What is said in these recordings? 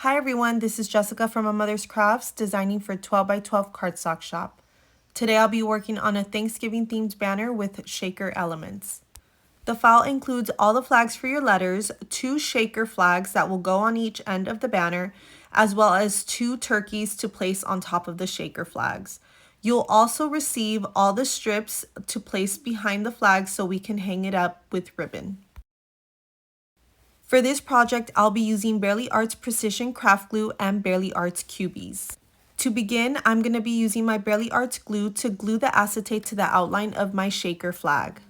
Hi everyone, this is Jessica from My Mother's Crafts, designing for 12 by 12 cardstock shop. Today I'll be working on a Thanksgiving themed banner with shaker elements. The file includes all the flags for your letters, 2 shaker flags that will go on each end of the banner, as well as 2 turkeys to place on top of the shaker flags. You'll also receive all the strips to place behind the flags so we can hang it up with ribbon. For this project, I'll be using Barely Arts Precision Craft Glue and Barely Arts Cubies. To begin, I'm going to be using my Barely Arts glue to glue the acetate to the outline of my shaker flag.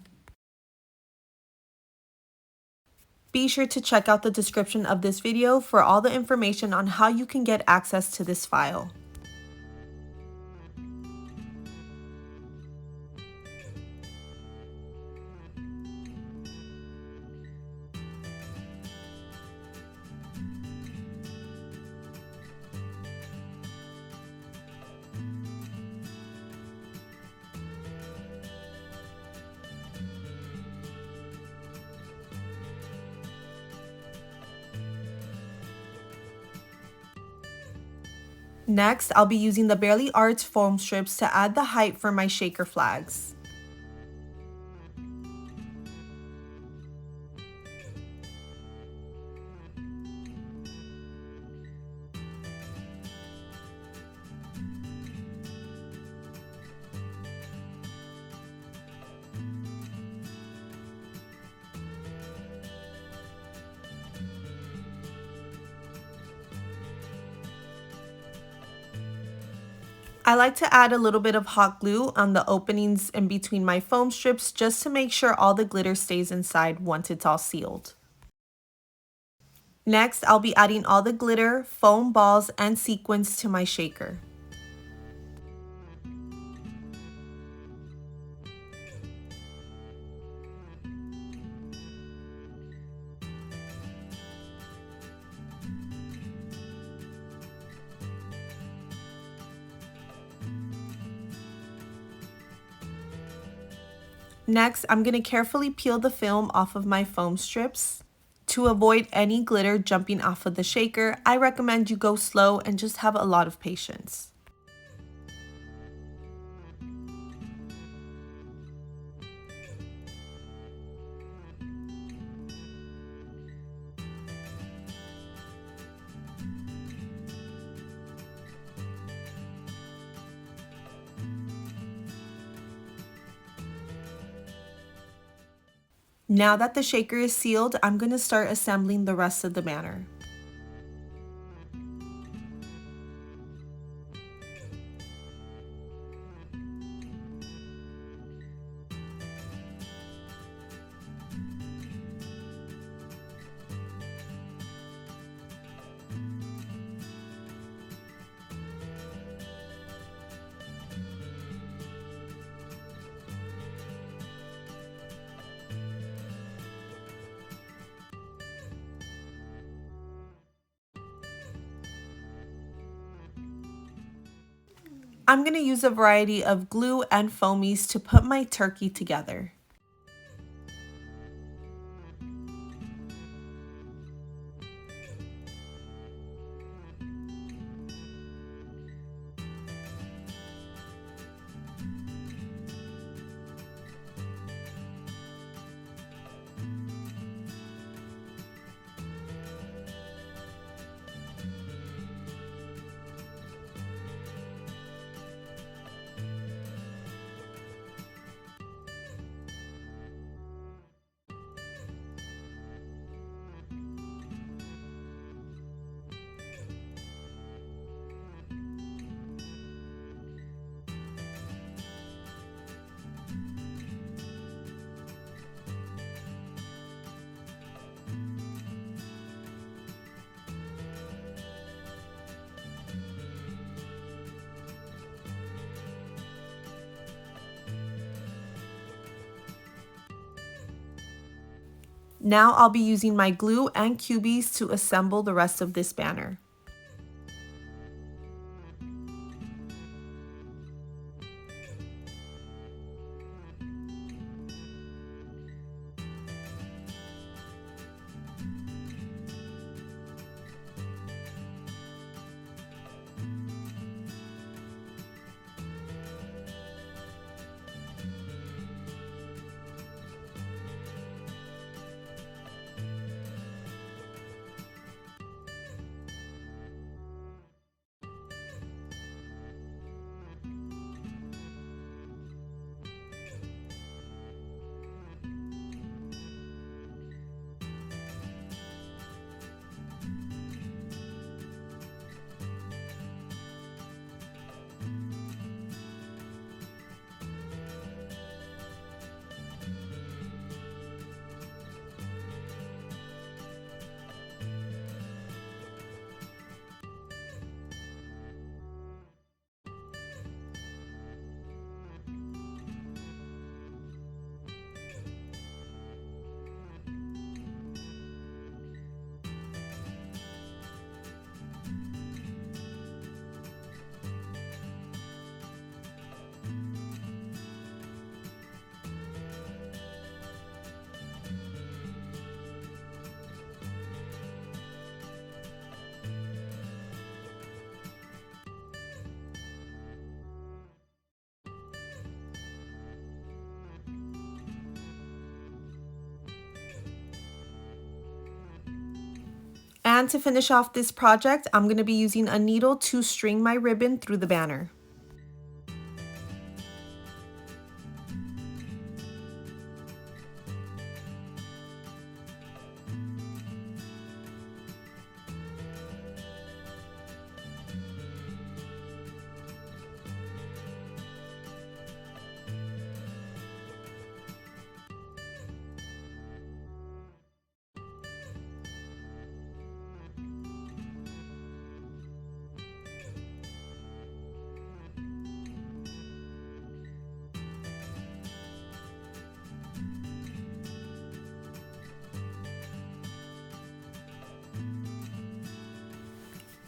Be sure to check out the description of this video for all the information on how you can get access to this file. Next, I'll be using the Barely Arts foam strips to add the height for my shaker flags. I like to add a little bit of hot glue on the openings in between my foam strips just to make sure all the glitter stays inside once it's all sealed. Next, I'll be adding all the glitter, foam balls, and sequins to my shaker. Next, I'm going to carefully peel the film off of my foam strips. To avoid any glitter jumping off of the shaker, I recommend you go slow and just have a lot of patience. Now that the shaker is sealed, I'm going to start assembling the rest of the banner. I'm going to use a variety of glue and foamies to put my turkey together. Now I'll be using my glue and cubies to assemble the rest of this banner. And to finish off this project, I'm going to be using a needle to string my ribbon through the banner.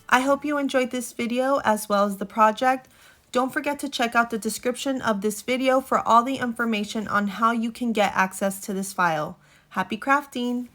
I hope you enjoyed this video as well as the project. Don't forget to check out the description of this video for all the information on how you can get access to this file. Happy crafting!